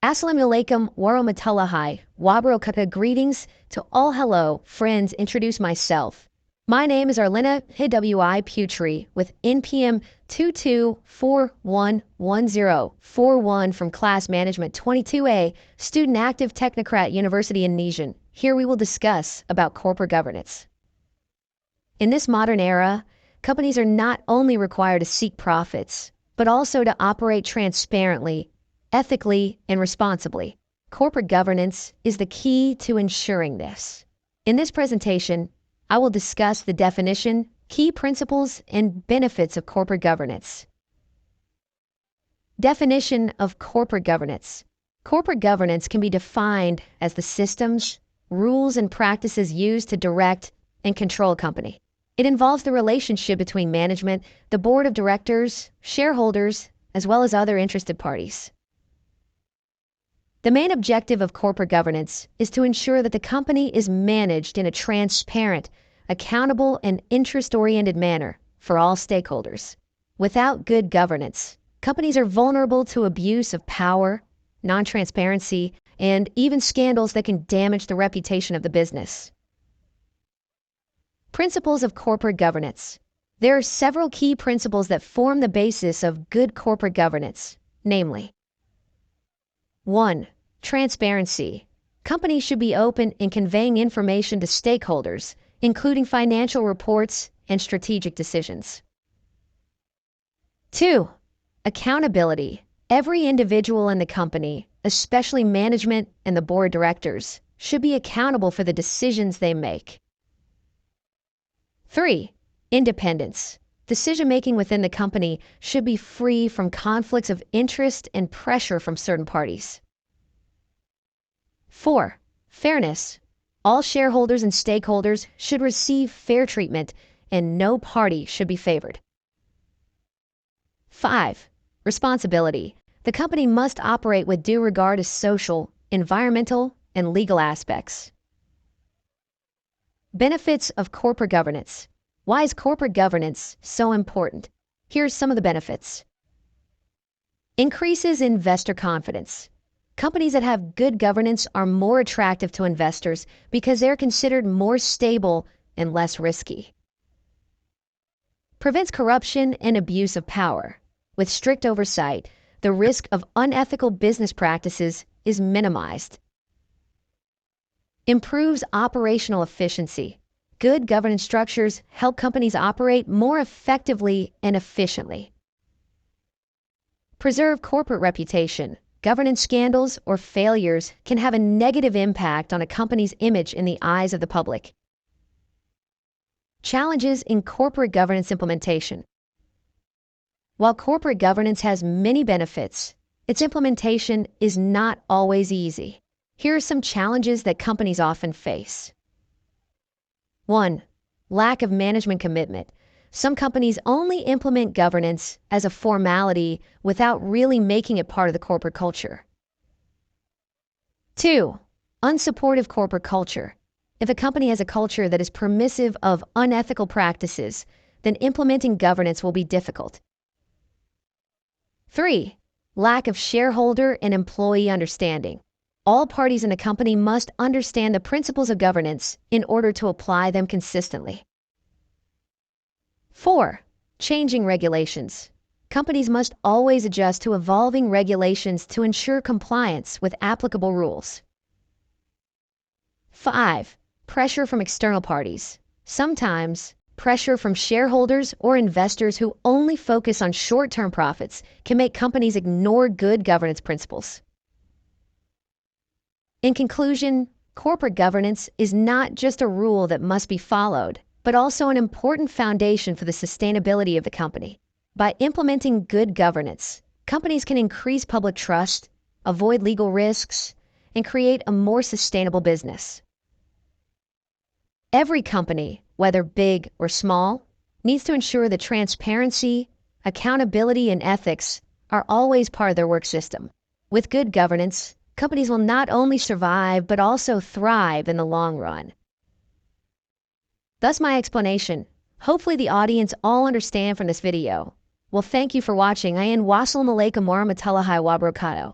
Assalamualaikum warahmatullahi wabarakatuh. Greetings to all. Hello, friends. Introduce myself. My name is Arlentariany Putri with NPM 22411041 from Class Management 22A, Student Active Teknokrat University Indonesia. Here we will discuss about corporate governance. In this modern era, companies are not only required to seek profits, but also to operate transparently, ethically, and responsibly. Corporate governance is the key to ensuring this. In this presentation, I will discuss the definition, key principles, and benefits of corporate governance. Definition of corporate governance. Corporate governance can be defined as the systems, rules, and practices used to direct and control a company. It involves the relationship between management, the board of directors, shareholders, as well as other interested parties. The main objective of corporate governance is to ensure that the company is managed in a transparent, accountable, and interest-oriented manner for all stakeholders. Without good governance, companies are vulnerable to abuse of power, non-transparency, and even scandals that can damage the reputation of the business. Principles of corporate governance. There are several key principles that form the basis of good corporate governance, namely: 1. Transparency. Companies should be open in conveying information to stakeholders, including financial reports and strategic decisions. 2. Accountability. Every individual in the company, especially management and the board of directors, should be accountable for the decisions they make. 3. Independence. Decision-making within the company should be free from conflicts of interest and pressure from certain parties. 4. Fairness. All shareholders and stakeholders should receive fair treatment, and no party should be favored. 5. Responsibility. The company must operate with due regard to social, environmental, and legal aspects. Benefits of corporate governance. Why is corporate governance so important? Here's some of the benefits. Increases investor confidence. Companies that have good governance are more attractive to investors because they're considered more stable and less risky. Prevents corruption and abuse of power. With strict oversight, the risk of unethical business practices is minimized. Improves operational efficiency. Good governance structures help companies operate more effectively and efficiently. Preserve corporate reputation. Governance scandals or failures can have a negative impact on a company's image in the eyes of the public. Challenges in corporate governance implementation. While corporate governance has many benefits, its implementation is not always easy. Here are some challenges that companies often face. 1. Lack of management commitment. Some companies only implement governance as a formality without really making it part of the corporate culture. 2. Unsupportive corporate culture. If a company has a culture that is permissive of unethical practices, then implementing governance will be difficult. 3. Lack of shareholder and employee understanding. All parties in a company must understand the principles of governance in order to apply them consistently. 4. Changing regulations. Companies must always adjust to evolving regulations to ensure compliance with applicable rules. 5. Pressure from external parties. Sometimes, pressure from shareholders or investors who only focus on short-term profits can make companies ignore good governance principles. In conclusion, corporate governance is not just a rule that must be followed, but also an important foundation for the sustainability of the company. By implementing good governance, companies can increase public trust, avoid legal risks, and create a more sustainable business. Every company, whether big or small, needs to ensure that transparency, accountability, and ethics are always part of their work system. With good governance, companies will not only survive, but also thrive in the long run. Thus my explanation. Hopefully the audience all understand from this video. Well, thank you for watching. Wassalamualaikum warahmatullahi wabarakatuh.